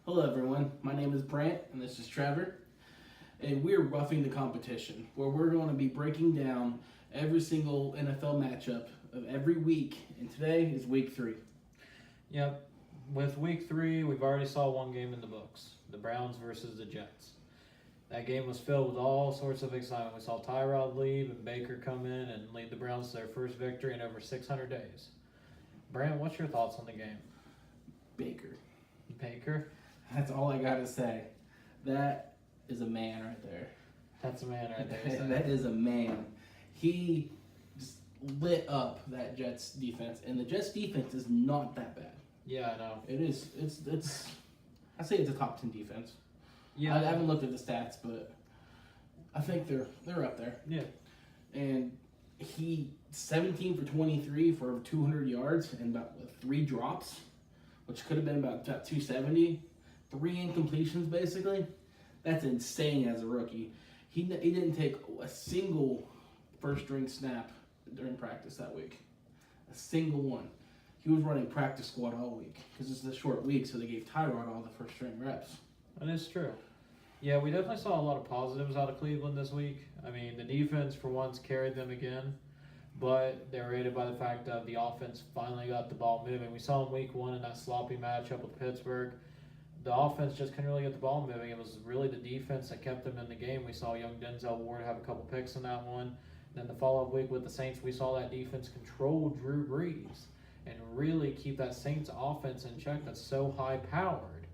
Hello, everyone. My name is Brant, and this is Trevor. And we're roughing the competition, where we're going to be breaking down every single NFL matchup of every week. And today is week 3. Yep. With week 3, we've already saw one game in the books: the Browns versus the Jets. That game was filled with all sorts of excitement. We saw Tyrod leave and Baker come in and lead the Browns to their first victory in over 600 days. Brant, what's your thoughts on the game? Baker. Baker? That's all I got to say. That is a man right there. That's a man right there. That is a man. He just lit up that Jets defense, and the Jets defense is not that bad. Yeah, I know. It is. It's. I say it's a top 10 defense. Yeah, I haven't looked at the stats, but I think they're up there. Yeah. And he 17 for 23 for over 200 yards and about 3 drops, which could have been about 270. 3 incompletions basically. That's insane as a rookie. He didn't take a single first string snap during practice that week. A single one. He was running practice squad all week because it's a short week, so they gave Tyrod all the first string reps. That is true. Yeah, we definitely saw a lot of positives out of Cleveland this week. I mean, the defense, for once, carried them again, but they were aided by the fact that the offense finally got the ball moving. We saw in week 1 in that sloppy matchup with Pittsburgh. The offense just couldn't really get the ball moving. It was really the defense that kept them in the game. We saw young Denzel Ward have a couple picks in that one. Then the follow-up week with the Saints, we saw that defense control Drew Brees and really keep that Saints offense in check that's so high-powered.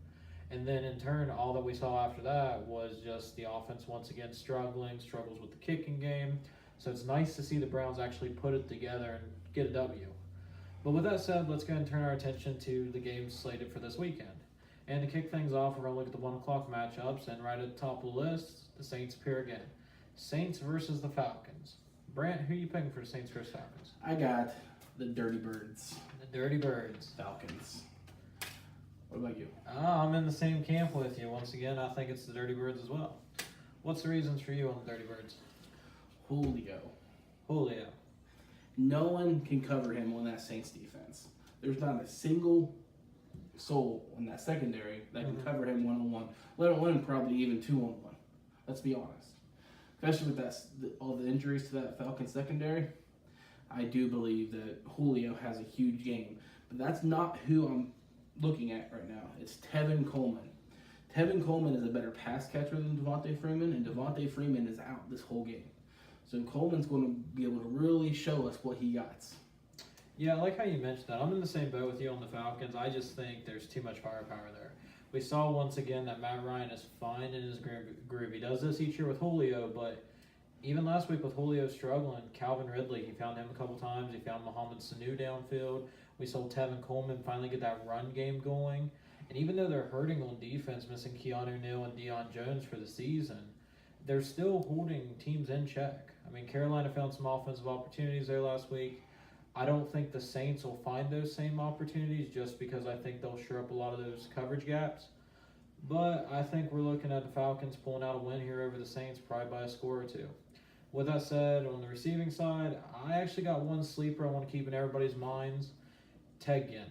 And then in turn, all that we saw after that was just the offense once again struggles with the kicking game. So it's nice to see the Browns actually put it together and get a W. But with that said, let's go ahead and turn our attention to the games slated for this weekend. And to kick things off, we're going to look at the 1 o'clock matchups. And right at the top of the list, the Saints appear again. Saints versus the Falcons. Brant, who are you picking for the Saints versus Falcons? I got the Dirty Birds. The Dirty Birds. Falcons. What about you? I'm in the same camp with you. Once again, I think it's the Dirty Birds as well. What's the reasons for you on the Dirty Birds? Julio. No one can cover him on that Saints defense. There's not a single soul in that secondary that can cover him one-on-one, let alone probably even 2-on-1. Let's be honest. Especially with all the injuries to that Falcons secondary, I do believe that Julio has a huge game. But that's not who I'm looking at right now. It's Tevin Coleman. Tevin Coleman is a better pass catcher than Devontae Freeman, and Devontae Freeman is out this whole game. So Coleman's going to be able to really show us what he got. Yeah, I like how you mentioned that. I'm in the same boat with you on the Falcons. I just think there's too much firepower there. We saw once again that Matt Ryan is fine in his groove. He does this each year with Julio, but even last week with Julio struggling, Calvin Ridley, he found him a couple times. He found Mohamed Sanu downfield. We saw Tevin Coleman finally get that run game going. And even though they're hurting on defense, missing Keanu Neal and Deion Jones for the season, they're still holding teams in check. I mean, Carolina found some offensive opportunities there last week. I don't think the Saints will find those same opportunities just because I think they'll shore up a lot of those coverage gaps. But I think we're looking at the Falcons pulling out a win here over the Saints, probably by a score or 2. With that said, on the receiving side, I actually got one sleeper I want to keep in everybody's minds. Ted Ginn.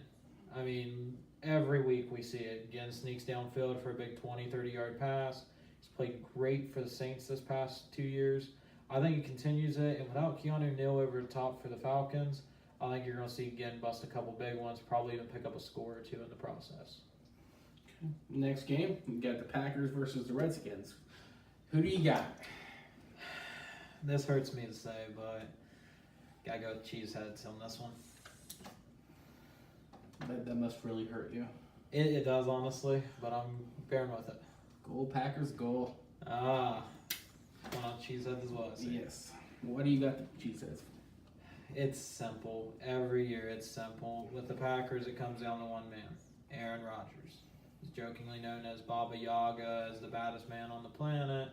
I mean, every week we see it. Ginn sneaks downfield for a big 20, 30-yard pass. He's played great for the Saints this past 2 years. I think he continues it, and without Keanu Neal over the top for the Falcons, I think you're going to see Ginn bust a couple big ones, probably even pick up a score or 2 in the process. Okay. Next game, we got the Packers versus the Redskins. Who do you got? This hurts me to say, but gotta go with Cheeseheads on this one. That must really hurt you. It does, honestly, but I'm bearing with it. Go Packers, go. Going on Cheeseheads as well. Yes. What do you got the Cheeseheads? It's simple. Every year it's simple. With the Packers, it comes down to one man, Aaron Rodgers. He's jokingly known as Baba Yaga, as the baddest man on the planet.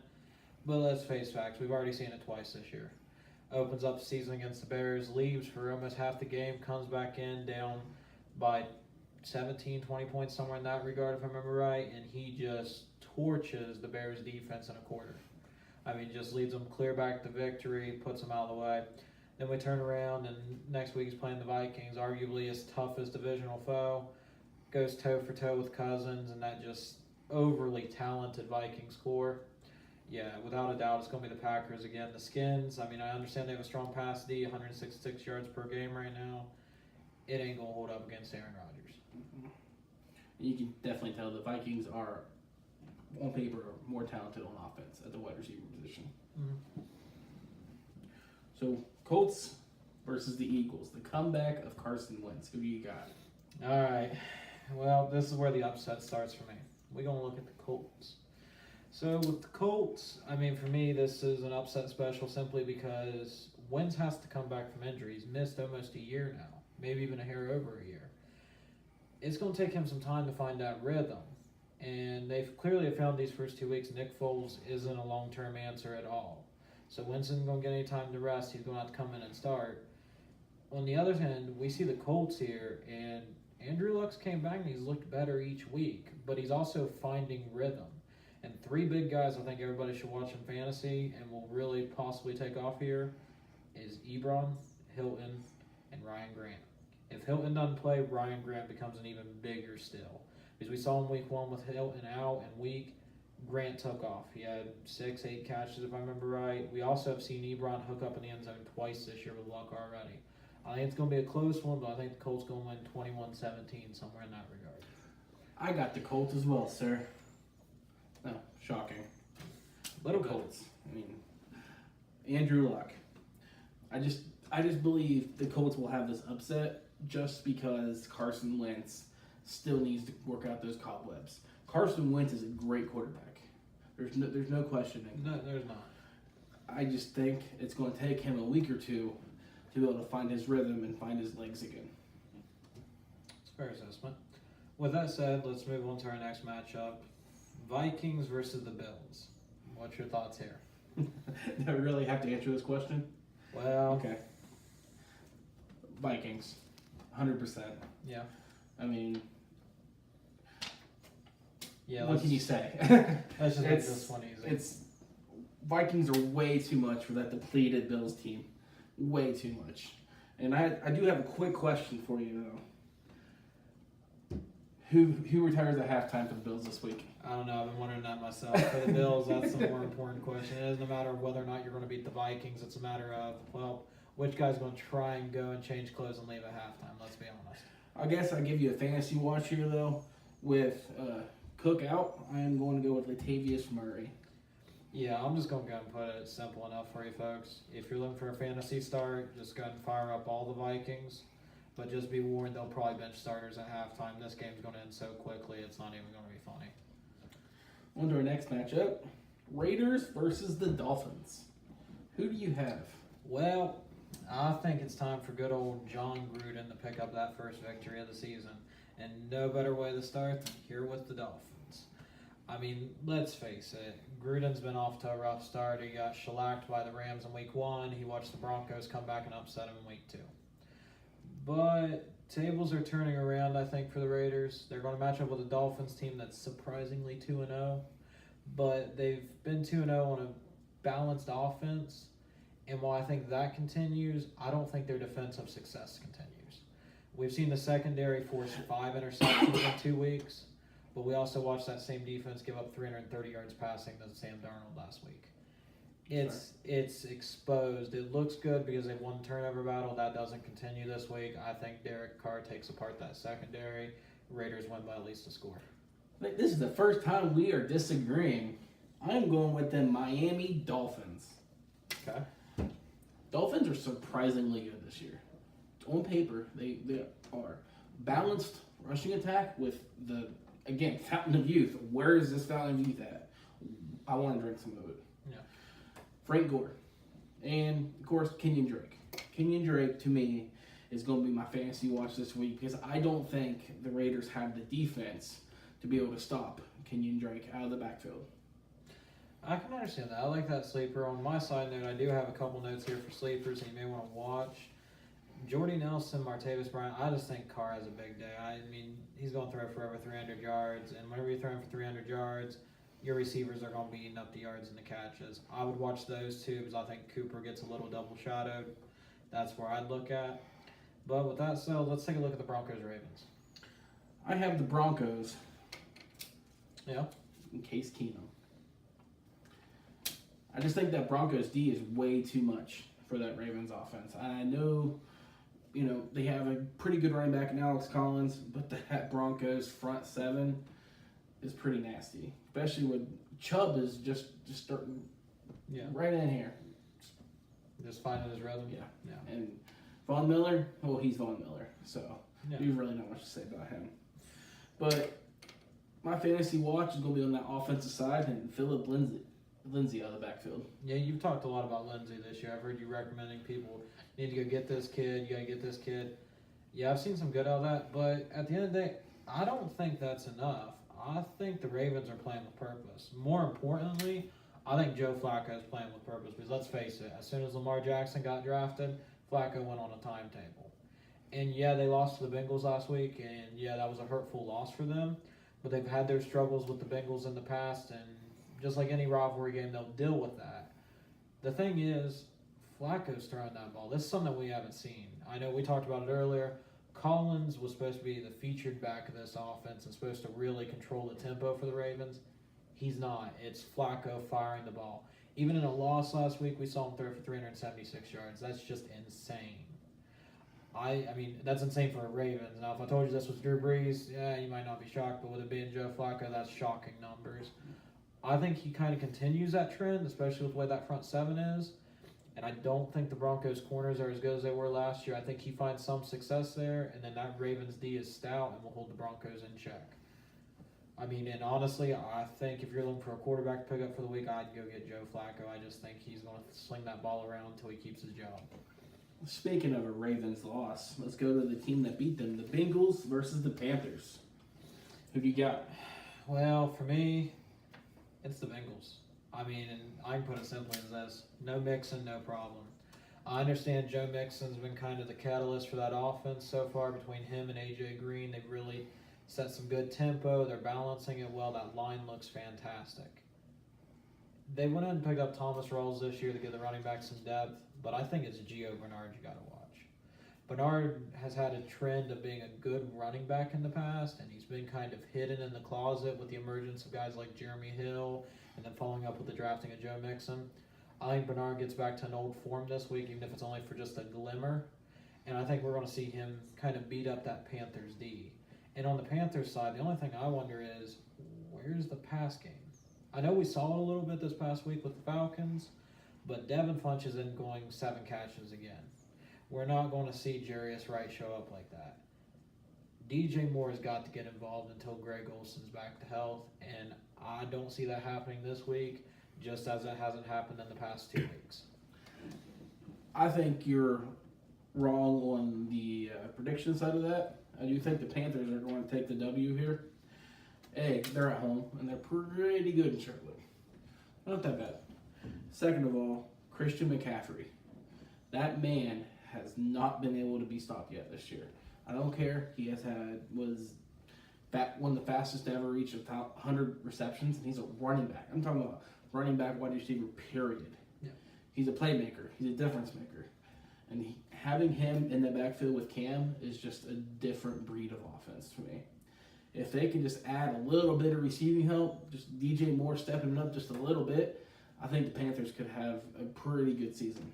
But let's face facts, we've already seen it twice this year. Opens up the season against the Bears, leaves for almost half the game, comes back in down by 17, 20 points, somewhere in that regard, if I remember right, and he just torches the Bears defense in a quarter. I mean, just leads them clear back to victory, puts them out of the way. Then we turn around, and next week he's playing the Vikings, arguably his toughest divisional foe. goes toe for toe with Cousins and that just overly talented Vikings core, yeah, without a doubt, it's going to be the Packers again. The Skins, I mean, I understand they have a strong pass D, 166 yards per game right now. It ain't going to hold up against Aaron Rodgers. You can definitely tell the Vikings are, on paper, more talented on offense at the wide receiver position. Mm-hmm. So, Colts versus the Eagles. The comeback of Carson Wentz. Who do you got? All right. Well, this is where the upset starts for me. We're going to look at the Colts. So, with the Colts, I mean, for me, this is an upset special simply because Wentz has to come back from injury. He's missed almost a year now, maybe even a hair over a year. It's going to take him some time to find that rhythm. And they've clearly found these first 2 weeks Nick Foles isn't a long-term answer at all. So Wentz isn't going to get any time to rest. He's going to have to come in and start. On the other hand, we see the Colts here, and Andrew Luck's came back and he's looked better each week, but he's also finding rhythm. And 3 big guys I think everybody should watch in fantasy and will really possibly take off here is Ebron, Hilton, and Ryan Grant. If Hilton doesn't play, Ryan Grant becomes an even bigger still. Because we saw him week 1 with Hilton out, and week Grant took off. He had 6-8 catches, if I remember right. We also have seen Ebron hook up in the end zone twice this year with Luck already. I think it's going to be a close one, but I think the Colts going to win 21-17, somewhere in that regard. I got the Colts as well, sir. No, shocking. Little Colts. I mean, Andrew Luck. I just believe the Colts will have this upset just because Carson Wentz still needs to work out those cobwebs. Carson Wentz is a great quarterback. There's no questioning. No, there's not. I just think it's going to take him a week or two to be able to find his rhythm and find his legs again. It's a fair assessment. With that said, let's move on to our next matchup. Vikings versus the Bills. What's your thoughts here? Do I really have to answer this question? Well, Okay. Vikings. 100%. yeah. I mean, Yeah, what can you say? Let's just make this one easy. It's Vikings are way too much for that depleted Bills team. Way too much. And I do have a quick question for you though. Who retires at halftime for the Bills this week? I don't know. I've been wondering that myself. For the Bills, that's the more important question. It isn't a matter of whether or not you're going to beat the Vikings. It's a matter of, well, which guy's going to try and go and change clothes and leave at halftime. Let's be honest. I guess I give you a fantasy watch here though. With Cook out, I am going to go with Latavius Murray. Yeah, I'm just going to go and put it simple enough for you folks. If you're looking for a fantasy start, just go ahead and fire up all the Vikings. But just be warned, they'll probably bench starters at halftime. This game's going to end so quickly, it's not even going to be funny. On to our next matchup. Raiders versus the Dolphins. Who do you have? Well, I think it's time for good old John Gruden to pick up that first victory of the season. And no better way to start than here with the Dolphins. I mean, let's face it, Gruden's been off to a rough start. He got shellacked by the Rams in week 1. He watched the Broncos come back and upset him in week 2. But tables are turning around, I think, for the Raiders. They're going to match up with a Dolphins team that's surprisingly 2-0. But they've been 2-0 on a balanced offense. And while I think that continues, I don't think their defensive success continues. We've seen the secondary force 5 interceptions in 2 weeks. But we also watched that same defense give up 330 yards passing to Sam Darnold last week. It's exposed. It looks good because they won the turnover battle. That doesn't continue this week. I think Derek Carr takes apart that secondary. Raiders win by at least a score. This is the first time we are disagreeing. I'm going with the Miami Dolphins. Okay. Dolphins are surprisingly good this year. On paper, they are. Balanced rushing attack with the, again, fountain of youth. Where is this fountain of youth at? I want to drink some of it. Yeah. Frank Gore. And, of course, Kenyon Drake. Kenyon Drake, to me, is going to be my fantasy watch this week because I don't think the Raiders have the defense to be able to stop Kenyon Drake out of the backfield. I can understand that. I like that sleeper. On my side note, I do have a couple notes here for sleepers that you may want to watch. Jordy Nelson, Martavis Bryant, I just think Carr has a big day. I mean, he's going to throw for over 300 yards, and whenever you're throwing for 300 yards, your receivers are going to be eating up the yards and the catches. I would watch those two because I think Cooper gets a little double shadowed. That's where I'd look at. But with that said, let's take a look at the Broncos-Ravens. I have the Broncos. Yeah. In Case Keenum. I just think that Broncos D is way too much for that Ravens offense. And I know, they have a pretty good running back in Alex Collins, but that Broncos front seven is pretty nasty. Especially with Chubb is just starting right in here. Just finding his rhythm. Yeah. And Von Miller, well, he's Von Miller, so there's really not much to say about him. But my fantasy watch is going to be on that offensive side and Philip Lindsay out of the backfield. Yeah, you've talked a lot about Lindsay this year. I've heard you recommending people need to go get this kid. You got to get this kid. Yeah, I've seen some good out of that, but at the end of the day, I don't think that's enough. I think the Ravens are playing with purpose. More importantly, I think Joe Flacco is playing with purpose because let's face it, as soon as Lamar Jackson got drafted, Flacco went on a timetable. And yeah, they lost to the Bengals last week, and yeah, that was a hurtful loss for them. But they've had their struggles with the Bengals in the past, and just like any rivalry game, they'll deal with that. The thing is, Flacco's throwing that ball. This is something we haven't seen. I know we talked about it earlier. Collins was supposed to be the featured back of this offense and supposed to really control the tempo for the Ravens. He's not. It's Flacco firing the ball. Even in a loss last week, we saw him throw for 376 yards. That's just insane. I mean, that's insane for a Ravens. Now, if I told you this was Drew Brees, yeah, you might not be shocked. But with it being Joe Flacco, that's shocking numbers. I think he kind of continues that trend, especially with the way that front seven is. And I don't think the Broncos' corners are as good as they were last year. I think he finds some success there, and then that Ravens D is stout and will hold the Broncos in check. I mean, and honestly, I think if you're looking for a quarterback to pick up for the week, I'd go get Joe Flacco. I just think he's going to sling that ball around until he keeps his job. Speaking of a Ravens loss, let's go to the team that beat them, the Bengals versus the Panthers. Who do you got? Well, for me, it's the Bengals. I mean, and I can put it simply as this. No Mixon, no problem. I understand Joe Mixon's been kind of the catalyst for that offense so far between him and A.J. Green. They've really set some good tempo. They're balancing it well. That line looks fantastic. They went ahead and picked up Thomas Rawls this year to give the running back some depth, but I think it's Gio Bernard you got to watch. Bernard has had a trend of being a good running back in the past, and he's been kind of hidden in the closet with the emergence of guys like Jeremy Hill and then following up with the drafting of Joe Mixon. I think Bernard gets back to an old form this week, even if it's only for just a glimmer, and I think we're going to see him kind of beat up that Panthers D. And on the Panthers side, the only thing I wonder is, where's the pass game? I know we saw it a little bit this past week with the Falcons, but Devin Funch isn't going 7 catches again. We're not going to see Jarius Wright show up like that. DJ Moore has got to get involved until Greg Olson's back to health, and I don't see that happening this week, just as it hasn't happened in the past 2 weeks. I think you're wrong on the prediction side of that. I do think the Panthers are going to take the W here. A, they're at home, and they're pretty good in Charlotte. Not that bad. Second of all, Christian McCaffrey. That man has not been able to be stopped yet this year. I don't care. He was one of the fastest to ever reach 100 receptions, and he's a running back. I'm talking about running back, wide receiver, period. Yeah. He's a playmaker. He's a difference maker. And having him in the backfield with Cam is just a different breed of offense to me. If they can just add a little bit of receiving help, just DJ Moore stepping up just a little bit, I think the Panthers could have a pretty good season.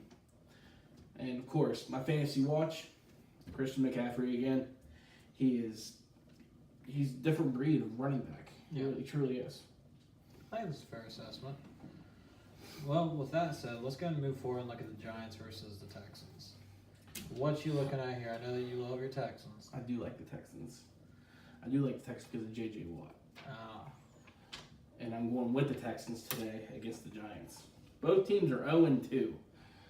And, of course, my fantasy watch, Christian McCaffrey again. He's a different breed of running back. He really, truly is. I think that's a fair assessment. Well, with that said, let's go and move forward and look at the Giants versus the Texans. What you looking at here? I know that you love your Texans. I do like the Texans. I do like the Texans because of J.J. Watt. And I'm going with the Texans today against the Giants. Both teams are 0-2.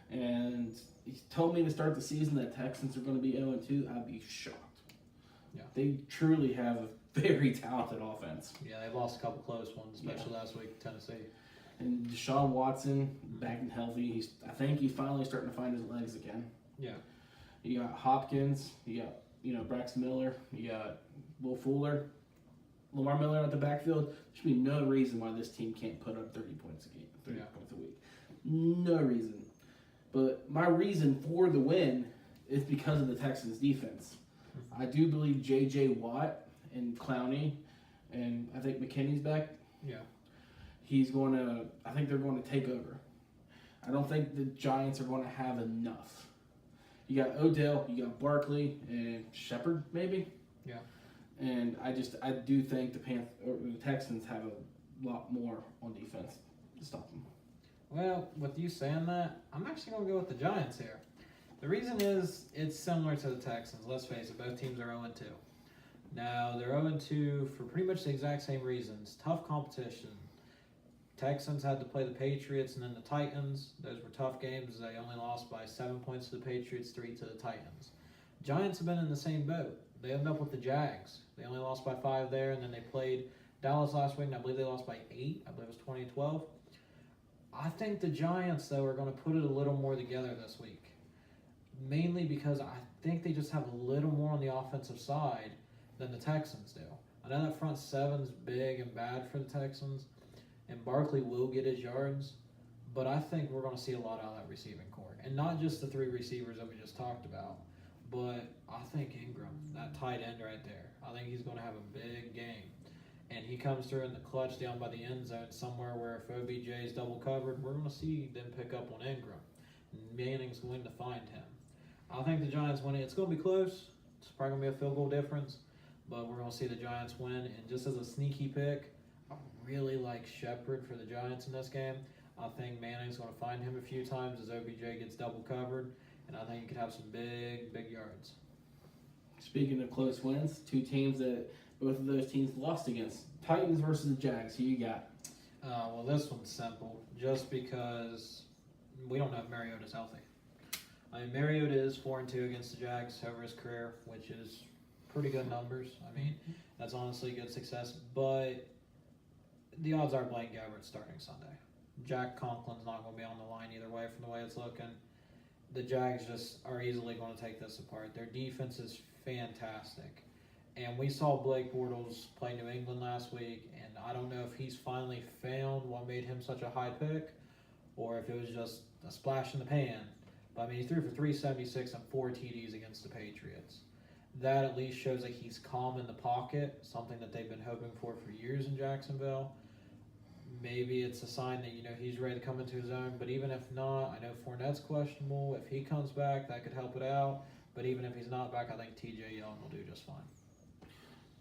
And he told me to start the season that Texans are going to be 0-2. I'd be shocked. Yeah. They truly have a very talented offense. Yeah, they've lost a couple close ones, especially last week in Tennessee. And Deshaun Watson, back and healthy. I think he's finally starting to find his legs again. Yeah. You got Hopkins. You got Braxton Miller. You got Will Fuller. Lamar Miller at the backfield. There should be no reason why this team can't put up 30 points a game, 30 points a week. No reason. But my reason for the win is because of the Texans' defense. I do believe J.J. Watt and Clowney, and I think McKinney's back. Yeah. I think they're going to take over. I don't think the Giants are going to have enough. You got Odell, you got Barkley, and Shepard, maybe. Yeah. And I do think the Texans have a lot more on defense to stop them. Well, with you saying that, I'm actually going to go with the Giants here. The reason is it's similar to the Texans. Let's face it, both teams are 0-2. Now, they're 0-2 for pretty much the exact same reasons. Tough competition. Texans had to play the Patriots and then the Titans. Those were tough games. They only lost by 7 points to the Patriots, 3 to the Titans. Giants have been in the same boat. They ended up with the Jags. They only lost by 5 there, and then they played Dallas last week, and I believe they lost by 8. I believe it was 20-12. I think the Giants, though, are going to put it a little more together this week. Mainly because I think they just have a little more on the offensive side than the Texans do. I know that front seven's big and bad for the Texans, and Barkley will get his yards, but I think we're going to see a lot out of that receiving core. And not just the 3 receivers that we just talked about, but I think Ingram, that tight end right there, I think he's going to have a big game. And he comes through in the clutch down by the end zone somewhere where if OBJ is double covered, we're going to see them pick up on Ingram. Manning's going to find him. I think the Giants win it. It's going to be close. It's probably going to be a field goal difference, but we're going to see the Giants win. And just as a sneaky pick, I really like Shepard for the Giants in this game. I think Manning's going to find him a few times as OBJ gets double covered, and I think he could have some big, big yards. Speaking of close wins, 2 teams that both of those teams lost against. Titans versus the Jags. Who you got? Well, this one's simple, just because we don't know if Mariota's healthy. I mean, Mariota is 4-2 against the Jags over his career, which is pretty good numbers. I mean, that's honestly good success. But the odds are Blaine Gabbert's starting Sunday. Jack Conklin's not going to be on the line either way from the way it's looking. The Jags just are easily going to take this apart. Their defense is fantastic. And we saw Blake Bortles play New England last week, and I don't know if he's finally found what made him such a high pick or if it was just a splash in the pan. But, I mean, he threw for 376 and 4 TDs against the Patriots. That at least shows that he's calm in the pocket, something that they've been hoping for years in Jacksonville. Maybe it's a sign that, he's ready to come into his own. But even if not, I know Fournette's questionable. If he comes back, that could help it out. But even if he's not back, I think TJ Young will do just fine.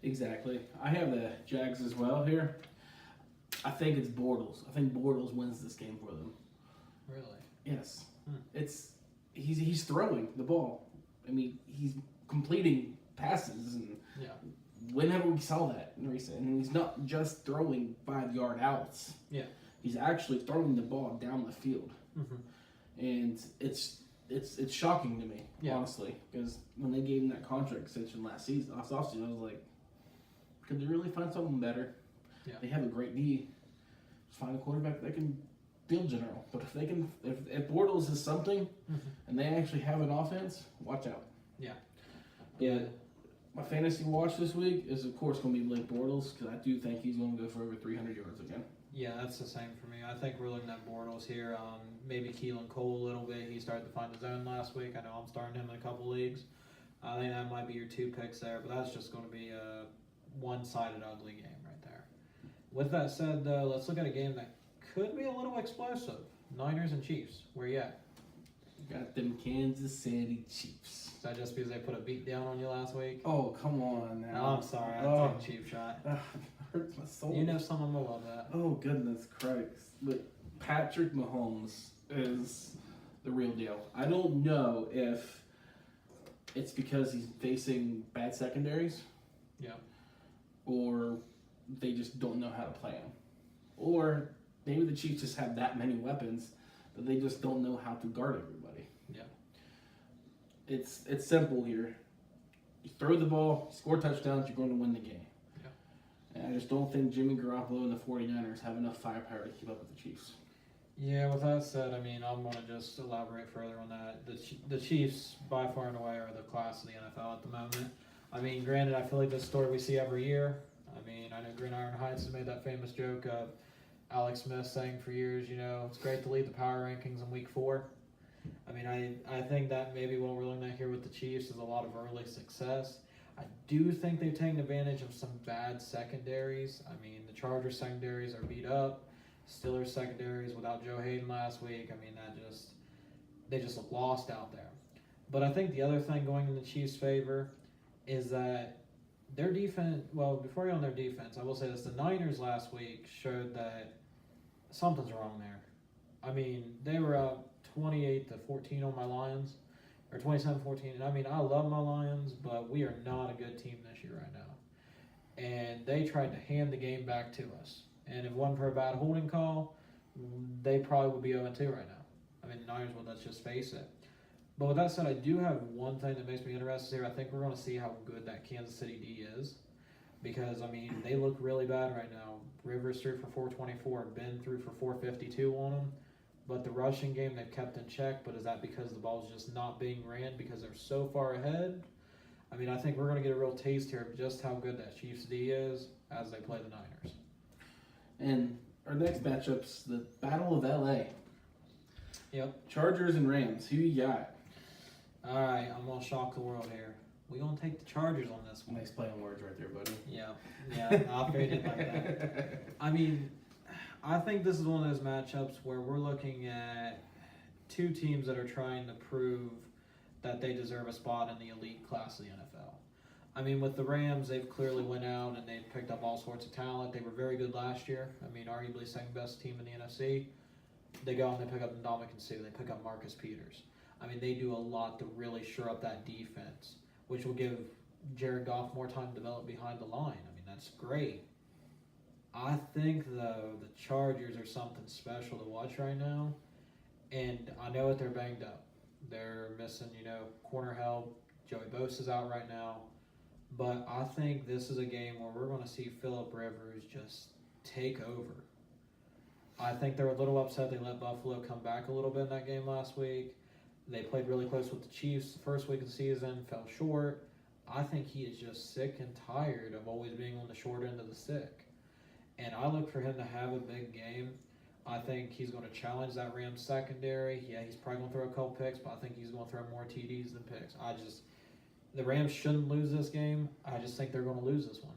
Exactly. I have the Jags as well here. I think it's Bortles. I think Bortles wins this game for them. Really? Yes. He's throwing the ball. I mean, he's completing passes, and whenever we saw that in recent, and he's not just throwing 5-yard outs. Yeah. He's actually throwing the ball down the field, and it's shocking to me, honestly, because when they gave him that contract extension last offseason, I was like, could they really find something better? Yeah. They have a great D. Just find a quarterback that can field general. But if they can, if Bortles is something, and they actually have an offense, watch out. Yeah. My fantasy watch this week is, of course, going to be Blake Bortles, because I do think he's going to go for over 300 yards again. Yeah, that's the same for me. I think we're looking at Bortles here. Maybe Keelan Cole a little bit. He started to find his own last week. I know I'm starting him in a couple leagues. I think that might be your 2 picks there, but that's just going to be a one-sided ugly game right there. With that said, though, let's look at a game that could be a little explosive. Niners and Chiefs. Where you at? Got them Kansas City Chiefs. Is that just because they put a beat down on you last week? Oh, come on now. No, I'm sorry. I took a cheap shot. Hurts my soul. You know someone will love that. Oh, goodness Christ. But Patrick Mahomes is the real deal. I don't know if it's because he's facing bad secondaries. Yeah. Or they just don't know how to play him. Or maybe the Chiefs just have that many weapons that they just don't know how to guard everybody. Yeah. It's simple here. You throw the ball, score touchdowns, you're going to win the game. Yeah. And I just don't think Jimmy Garoppolo and the 49ers have enough firepower to keep up with the Chiefs. Yeah, with that said, I mean, I'm going to just elaborate further on that. The Chiefs, by far and away, are the class of the NFL at the moment. I mean, granted, I feel like this story we see every year. I mean, I know Gridiron Heights has made that famous joke of Alex Smith saying for years, it's great to lead the power rankings in week 4. I mean, I think that maybe what we're looking at here with the Chiefs is a lot of early success. I do think they've taken advantage of some bad secondaries. I mean, the Chargers secondaries are beat up. Steelers secondaries without Joe Hayden last week. I mean, they just look lost out there. But I think the other thing going in the Chiefs' favor is that their defense. Well, before you on their defense, I will say this: the Niners last week showed that something's wrong there. I mean, they were up 28-14 on my Lions, or 27-14. And I mean, I love my Lions, but we are not a good team this year right now. And they tried to hand the game back to us. And if it wasn't for a bad holding call, they probably would be 0-2 right now. I mean, the Niners would, let's just face it. But with that said, I do have one thing that makes me interested here. I think we're going to see how good that Kansas City D is. Because, I mean, they look really bad right now. Rivers threw for 424, Ben threw for 452 on them. But the rushing game they've kept in check. But is that because the ball's just not being ran because they're so far ahead? I mean, I think we're going to get a real taste here of just how good that Chiefs D is as they play the Niners. And our next matchup's the Battle of LA. Yep. Chargers and Rams. Who you got? All right, I'm going to shock the world here. We're going to take the Chargers on this one. Nice play on words right there, buddy. Yeah, I'll fade it like that. I mean, I think this is one of those matchups where we're looking at two teams that are trying to prove that they deserve a spot in the elite class of the NFL. I mean, with the Rams, they've clearly went out and they've picked up all sorts of talent. They were very good last year. I mean, arguably second best team in the NFC. They go and they pick up Ndamukong Suh. They pick up Marcus Peters. I mean, they do a lot to really shore up that defense, which will give Jared Goff more time to develop behind the line. I mean, that's great. I think, though, the Chargers are something special to watch right now. And I know that they're banged up. They're missing, corner help. Joey Bosa's out right now. But I think this is a game where we're going to see Phillip Rivers just take over. I think they're a little upset they let Buffalo come back a little bit in that game last week. They played really close with the Chiefs the first week of the season, fell short. I think he is just sick and tired of always being on the short end of the stick. And I look for him to have a big game. I think he's going to challenge that Rams secondary. Yeah, he's probably going to throw a couple picks, but I think he's going to throw more TDs than picks. The Rams shouldn't lose this game. I just think they're going to lose this one.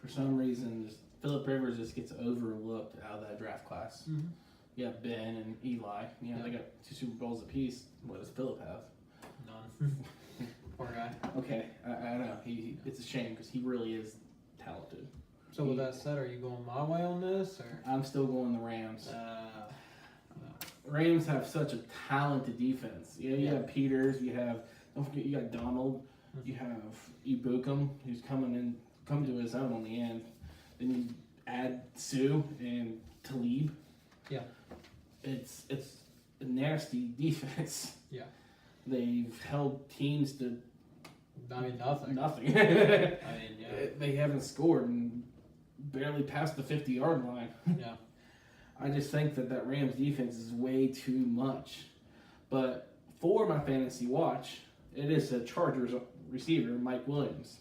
For some reason, Phillip Rivers just gets overlooked out of that draft class. Mm-hmm. You have Ben and Eli. They got 2 Super Bowls apiece. What does Phillip have? None. Poor guy. Okay, I know. It's a shame because he really is talented. So with that said, are you going my way on this, or? I'm still going the Rams. Rams have such a talented defense. You have Peters. Don't forget, you got Donald. You have Ibukum, who's come to his own on the end. Then you add Sue and Talib. Yeah. It's a nasty defense. Yeah. They've held teams to nothing. Nothing. Yeah. They haven't scored and barely passed the 50-yard line. Yeah. I just think that Rams defense is way too much. But for my fantasy watch, it is a Chargers receiver, Mike Williams.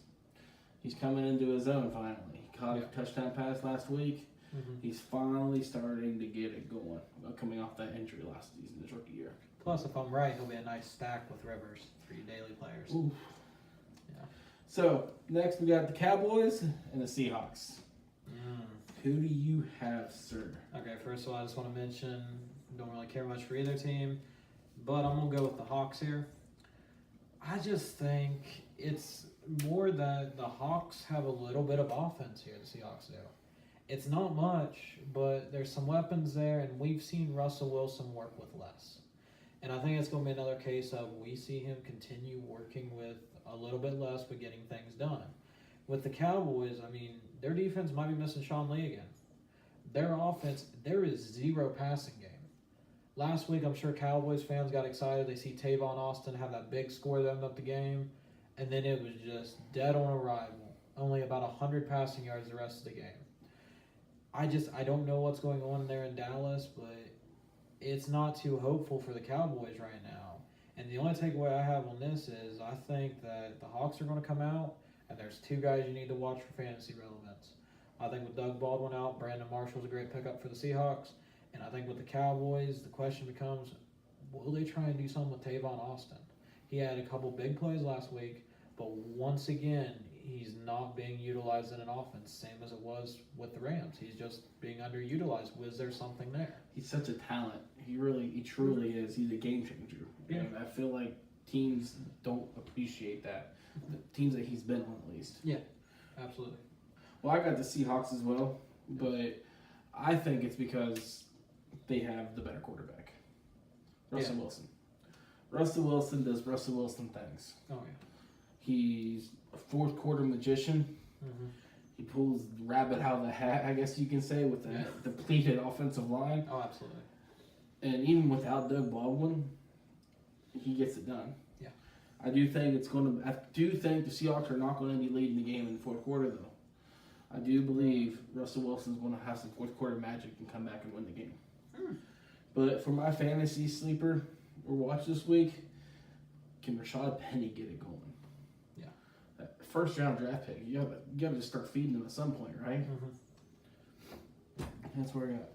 He's coming into his own finally. He caught a touchdown pass last week. Mm-hmm. He's finally starting to get it going, coming off that injury last season, his rookie year. Plus, if I'm right, he'll be a nice stack with Rivers for your daily players. Oof. Yeah. So, next we got the Cowboys and the Seahawks. Who do you have, sir? Okay, first of all, I just want to mention, don't really care much for either team, but I'm going to go with the Hawks here. I just think it's more that the Hawks have a little bit of offense here, the Seahawks do. It's not much, but there's some weapons there, and we've seen Russell Wilson work with less. And I think it's going to be another case of we see him continue working with a little bit less, but getting things done. With the Cowboys, I mean, their defense might be missing Sean Lee again. Their offense, there is zero passing game. Last week, I'm sure Cowboys fans got excited. They see Tavon Austin have that big score that ended up the game, and then it was just dead on arrival. Only about 100 passing yards the rest of the game. I don't know what's going on there in Dallas, but it's not too hopeful for the Cowboys right now. And the only takeaway I have on this is I think that the Hawks are going to come out, and there's 2 guys you need to watch for fantasy relevance. I think with Doug Baldwin out, Brandon Marshall's a great pickup for the Seahawks. And I think with the Cowboys, the question becomes, will they try and do something with Tavon Austin? He had a couple big plays last week, But once again, he's not being utilized in an offense, same as it was with the Rams. He's just being underutilized. Was there something there? He's such a talent. He truly is. He's a game changer. Yeah. And I feel like teams don't appreciate that. The teams that he's been on, at least. Absolutely. Well, I got the Seahawks as well, but I think it's because they have the better quarterback, Russell Wilson. Russell Wilson does Russell Wilson things. Oh, yeah. He's a fourth quarter magician. Mm-hmm. He pulls the rabbit out of the hat, I guess you can say, with the depleted offensive line. Oh, absolutely. And even without Doug Baldwin, he gets it done. Yeah. I do think the Seahawks are not going to be leading the game in the fourth quarter, though. I do believe Russell Wilson's going to have some fourth quarter magic and come back and win the game. But for my fantasy sleeper or watch this week, can Rashad Penny get it going? Yeah. That first round draft pick, you gotta just start feeding him at some point, right? Mm-hmm. That's where we're at.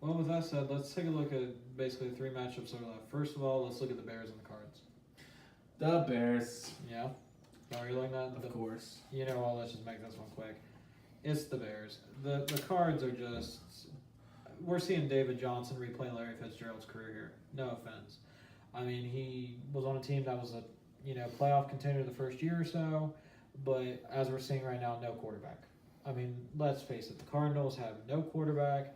Well, with that said, let's take a look at basically the three matchups that are left. First of all, let's look at the Bears and the Cards. The Bears. Yeah? Are you looking at Of course. You know what, let's just make this one quick. It's the Bears. The Cards are just... We're seeing David Johnson replay Larry Fitzgerald's career here. No offense. I mean, he was on a team that was a playoff contender the first year or so, but as we're seeing right now, no quarterback. I mean, let's face it, the Cardinals have no quarterback,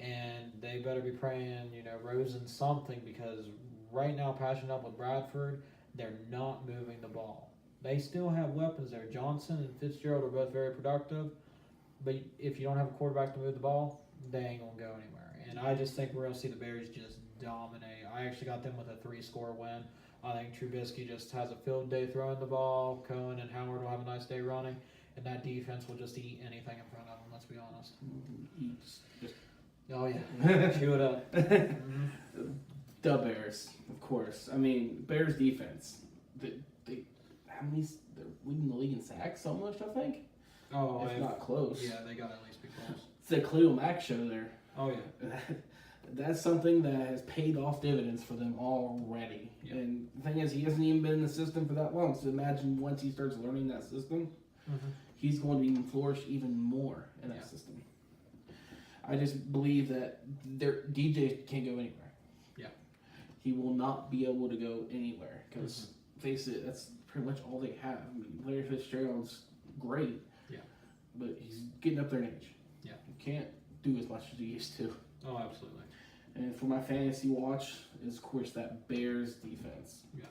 and they better be praying, Rosen something, because right now, patching up with Bradford, they're not moving the ball. They still have weapons there. Johnson and Fitzgerald are both very productive, but if you don't have a quarterback to move the ball, they ain't going to go anywhere. And I just think we're going to see the Bears just dominate. I actually got them with a 3-score win. I think Trubisky just has a field day throwing the ball. Cohen and Howard will have a nice day running. And that defense will just eat anything in front of them, let's be honest. Oh, yeah. Chew it up. Mm-hmm. The Bears, of course. I mean, Bears defense. They're leading the league in sacks almost, I think. Oh, if not close. Yeah, they got to at least be close. It's the Khalil Mack show there. Oh, yeah. That's something that has paid off dividends for them already. Yep. And the thing is, he hasn't even been in the system for that long. So imagine once he starts learning that system, he's going to even flourish even more in that system. I just believe that DJ can't go anywhere. Yeah. He will not be able to go anywhere because, face it, that's pretty much all they have. I mean, Larry Fitzgerald's great. Yeah. But he's getting up there in age. Yeah. He can't do as much as he used to. Oh, absolutely. And for my fantasy watch is, of course, that Bears defense. Yeah.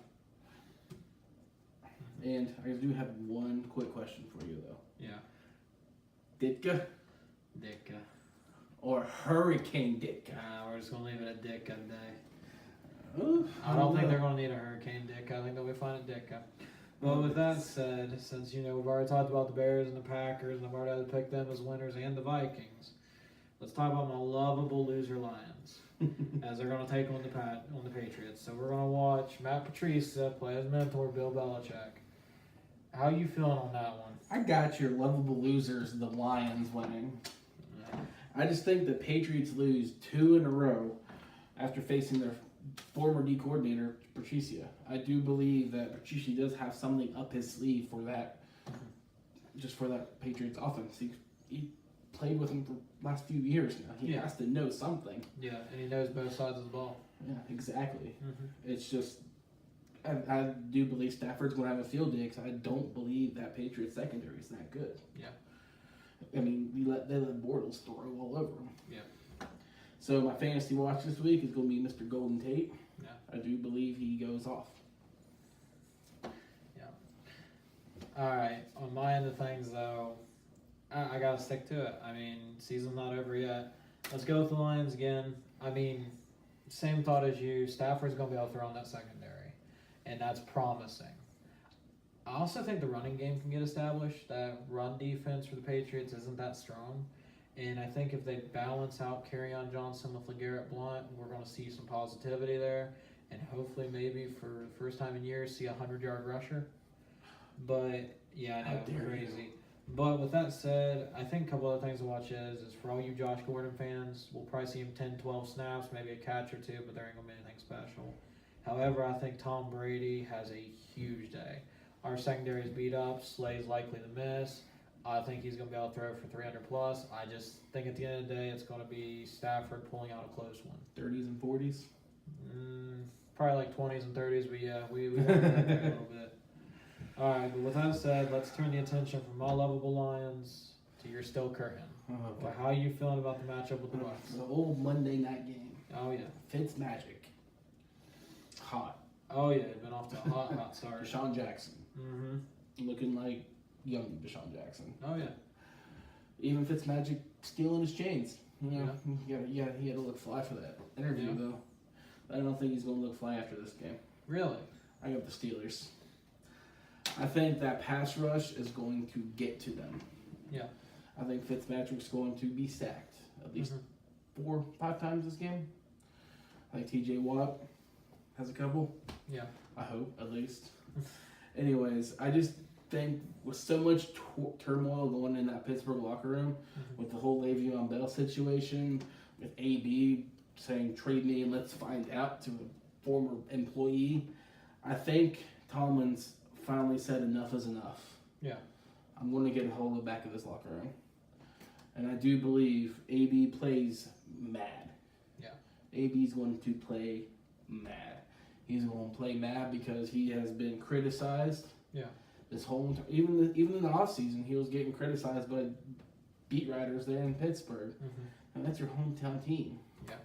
And I do have one quick question for you, though. Yeah. Ditka Ditka. or Hurricane Ditka? We're just going to leave it at Ditka today. Ooh, I don't think they're going to need a Hurricane Ditka. I think they'll be fine at Ditka. Well, with that said, since, we've already talked about the Bears and the Packers, and I've already picked them as winners and the Vikings, let's talk about my lovable loser Lions, as they're going to take on the Patriots. So we're going to watch Matt Patricia play his mentor, Bill Belichick. How you feeling on that one? I got your lovable losers, the Lions, winning. I just think the Patriots lose 2 in a row after facing their former D coordinator, Patricia. I do believe that Patricia does have something up his sleeve for that, just for that Patriots offense. He played with him for the last few years now. He has to know something. Yeah, and he knows both sides of the ball. Yeah, exactly. Mm-hmm. It's just, I do believe Stafford's going to have a field day because I don't believe that Patriots secondary is that good. Yeah. I mean, they let Bortles throw all over them. Yeah. So my fantasy watch this week is going to be Mr. Golden Tate. Yeah. I do believe he goes off. Yeah. All right. On my end of things, though, I got to stick to it. I mean, season's not over yet. Let's go with the Lions again. I mean, same thought as you. Stafford's going to be able to throw on that secondary, and that's promising. I also think the running game can get established. That run defense for the Patriots isn't that strong. And I think if they balance out Kerryon Johnson with LeGarrette Blount, we're going to see some positivity there. And hopefully maybe for the first time in years see a 100-yard rusher. But, yeah, I know, crazy. But with that said, I think a couple other things to watch is for all you Josh Gordon fans, we'll probably see him 10, 12 snaps, maybe a catch or two, but there ain't going to be anything special. However, I think Tom Brady has a huge day. Our secondary's beat up. Slay's likely to miss. I think he's going to be able to throw for 300 plus. I just think at the end of the day, it's going to be Stafford pulling out a close one. 30s and 40s. Probably like 20s and 30s, but yeah, we want to go there a little bit. All right, but with that said, let's turn the attention from my lovable Lions to your still curtain. Well, how are you feeling about the matchup with the Bucks? The old Monday night game. Oh yeah, Fitzmagic. Hot. oh yeah, been off to a hot start. Deshaun Jackson. Mm-hmm. Looking like young Deshaun Jackson. Oh yeah. Even Fitzmagic stealing his chains. You know, he had to look fly for that interview though. I don't think he's going to look fly after this game. Really? I got the Steelers. I think that pass rush is going to get to them. Yeah. I think Fitzpatrick's going to be sacked at least 4 or 5 times this game. I think TJ Watt has a couple. Yeah. I hope, at least. Anyways, I just think with so much turmoil going in that Pittsburgh locker room, with the whole Le'Veon Bell situation, with AB saying trade me and let's find out to a former employee, I think Tomlin's finally said enough is enough. Yeah. I'm going to get a hold of the back of this locker room. And I do believe AB plays mad. Yeah. AB's going to play mad. He's going to play mad because he has been criticized. Yeah. This whole even in the offseason, he was getting criticized by beat writers there in Pittsburgh. And that's your hometown team. Yeah.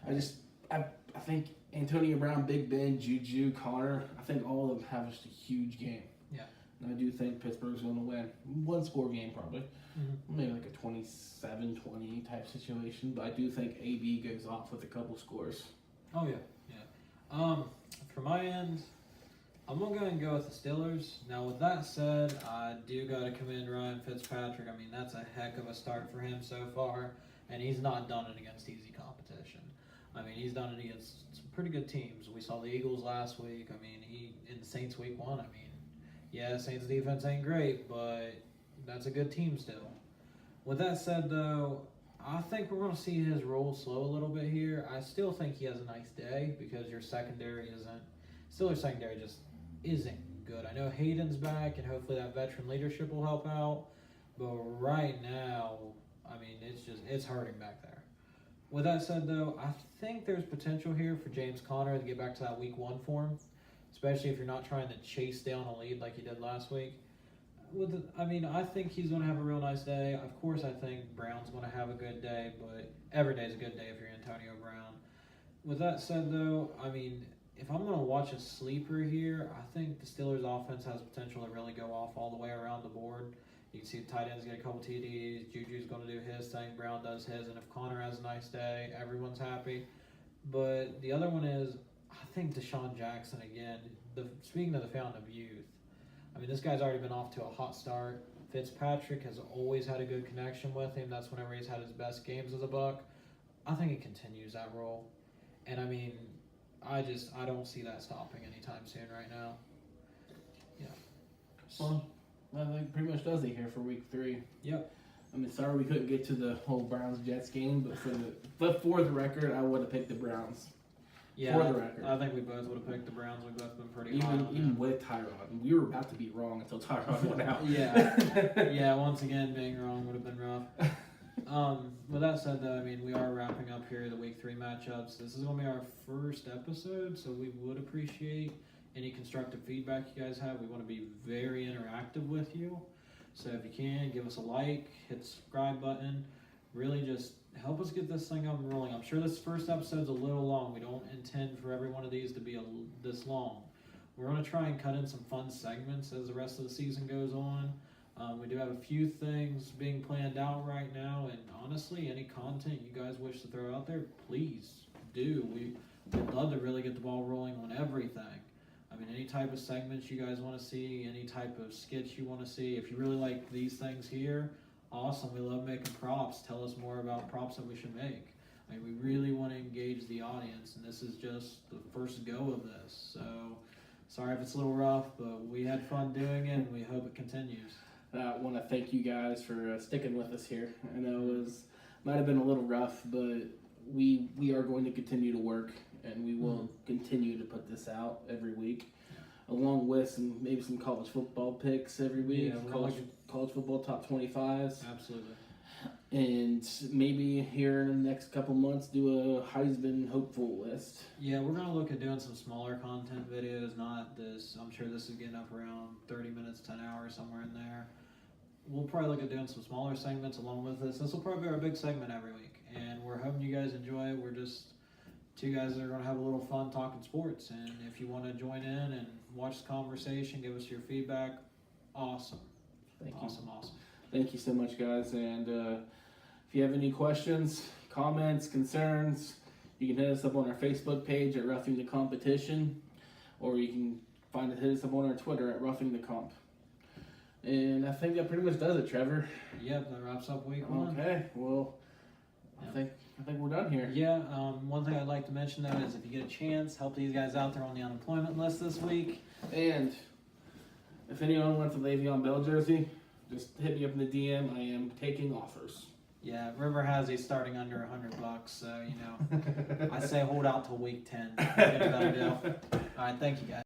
I think Antonio Brown, Big Ben, Juju, Connor, I think all of them have just a huge game. Yeah. And I do think Pittsburgh's going to win. 1-score game probably. Maybe like a 27-20 type situation. But I do think AB goes off with a couple scores. Oh yeah. Yeah. For my end, I'm going to go and go with the Steelers. Now with that said, I do got to commend Ryan Fitzpatrick. I mean, that's a heck of a start for him so far. And he's not done it against easy competition. I mean, he's done it against some pretty good teams. We saw the Eagles last week. I mean, in the Saints week 1. I mean, yeah, Saints defense ain't great, but that's a good team still. With that said, though, I think we're going to see his roll slow a little bit here. I still think he has a nice day because your secondary Steelers secondary just isn't good. I know Hayden's back, and hopefully that veteran leadership will help out. But right now, I mean, it's hurting back there. With that said, though, I think there's potential here for James Conner to get back to that week 1 form, especially if you're not trying to chase down a lead like you did last week. I think he's going to have a real nice day. Of course, I think Brown's going to have a good day, but every day is a good day if you're Antonio Brown. With that said, though, I mean, if I'm going to watch a sleeper here, I think the Steelers' offense has potential to really go off all the way around the board. You can see the tight ends get a couple TDs. Juju's going to do his thing. Brown does his. And if Connor has a nice day, everyone's happy. But the other one is, I think Deshaun Jackson again. Speaking of the fountain of youth, I mean, this guy's already been off to a hot start. Fitzpatrick has always had a good connection with him. That's whenever he's had his best games as a Buck. I think he continues that role. And, I mean, I don't see that stopping anytime soon right now. Yeah. Well, I think pretty much does it here for week 3. Yep. I mean, sorry we couldn't get to the whole Browns-Jets game, but for the record, I would have picked the Browns. Yeah, For the record. I think we both would have picked the Browns. We've both been pretty high on Even them. with Tyrod. We were about to be wrong until Tyrod went out. Yeah, once again, being wrong would have been rough. With that said, though, I mean, we are wrapping up here the week 3 matchups. This is going to be our first episode, so we would appreciate any constructive feedback you guys have. We want to be very interactive with you. So if you can, give us a like, hit the subscribe button. Really just help us get this thing up and rolling. I'm sure this first episode's a little long. We don't intend for every one of these to be this long. We're going to try and cut in some fun segments as the rest of the season goes on. We do have a few things being planned out right now, and honestly, any content you guys wish to throw out there, please do. We'd love to really get the ball rolling on everything. I mean, any type of segments you guys want to see, any type of skits you want to see. If you really like these things here, awesome. We love making props. Tell us more about props that we should make. I mean, we really want to engage the audience, and this is just the first go of this. So, sorry if it's a little rough, but we had fun doing it, and we hope it continues. I want to thank you guys for sticking with us here. I know it might have been a little rough, but we are going to continue to work, and we will continue to put this out every week. along with some college football picks every week. Yeah, we're College football top 25s. Absolutely. And maybe here in the next couple months do a Heisman hopeful list. Yeah, we're gonna look at doing some smaller content videos, not this. I'm sure this is getting up around 30 minutes to an hour, somewhere in there. We'll probably look at doing some smaller segments along with this. This will probably be our big segment every week, and we're hoping you guys enjoy it. We're just two guys that are gonna have a little fun talking sports, and if you want to join in and watch the conversation, give us your feedback. Awesome. Awesome. Thank you so much, guys. And if you have any questions, comments, concerns, you can hit us up on our Facebook page at Roughing the Competition, or you can hit us up on our Twitter at Roughing the Comp. And I think that pretty much does it, Trevor. Yep, that wraps up week one. Okay, well, I think we're done here. Yeah, one thing I'd like to mention though is if you get a chance, help these guys out there on the unemployment list this week. And if anyone wants a Le'Veon Bell jersey, just hit me up in the DM. I am taking offers. Yeah, River has these starting under $100, so I say hold out till week 10. Get a better deal. All right, thank you guys.